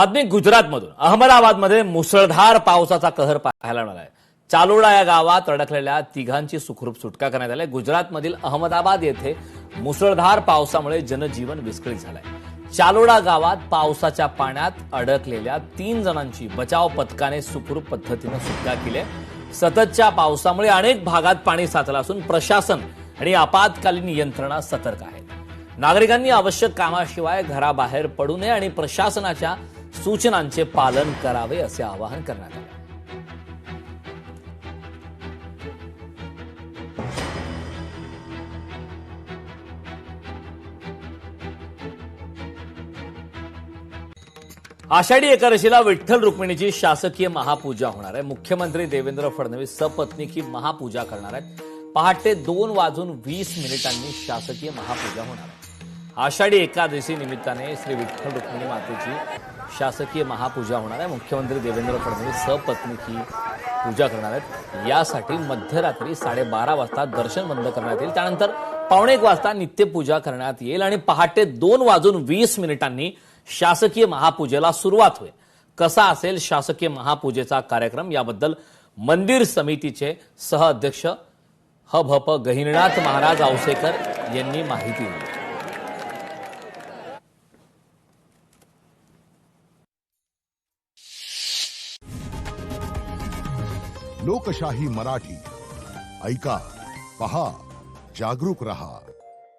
बातमी गुजरातमधून। अहमदाबादमध्ये मुसळधार पावसाचा कहर पाहायला मिळाला आहे। चालोडा या गावात अडकलेल्या तिघांची सुखरूप सुटका करण्यात आली। गुजरातमधील अहमदाबाद येथे मुसळधार पावसामुळे जनजीवन विस्कळीत झालंय। चालोडा गावात पावसाच्या पाण्यात अडकलेल्या 3 जणांची बचाव पथकाने सुखरूप पद्धतीने सुटका केली आहे। सततच्या पावसामुळे अनेक भागात पाणी साचलं असून प्रशासन आणि आपत्कालीन यंत्रणा सतर्क आहेत। नागरिकांनी आवश्यक कामाशिवाय घराबाहेर पडू नये आणि प्रशासनाच्या सूचनांचे पालन करावे असे आवाहन करण्यात आले। आषाढी एकादशीला विठ्ठल रुक्मिणीची शासकीय महापूजा होणार आहे। मुख्यमंत्री देवेंद्र फडणवीस सपत्नीकी महापूजा करणार आहेत। पहाटे 2:20 शासकीय महापूजा होणार आहे। आषाढी एकादशी निमित्ताने श्री विठ्ठल रुक्मिणी मातेची शासकीय महापूजा होणार आहे। मुख्यमंत्री देवेंद्र फडणवीस सपत्नीकी पूजा करणार आहेत। यासाठी मध्यरात्री 12:30 वाजता दर्शन बंद करण्यात येईल। त्यानंतर 1:15 वाजता नित्यपूजा करण्यात येईल आणि पहाटे 2:20 शासकीय महापूजेला सुरुवात होईल। कसा असेल शासकीय महापूजेचा कार्यक्रम याबद्दल मंदिर समितीचे सहअध्यक्ष हभप गहिनीनाथ महाराज औसेकर यांनी माहिती दिली। लोकशाही मराठी ऐका, पहा, जागरूक रहा।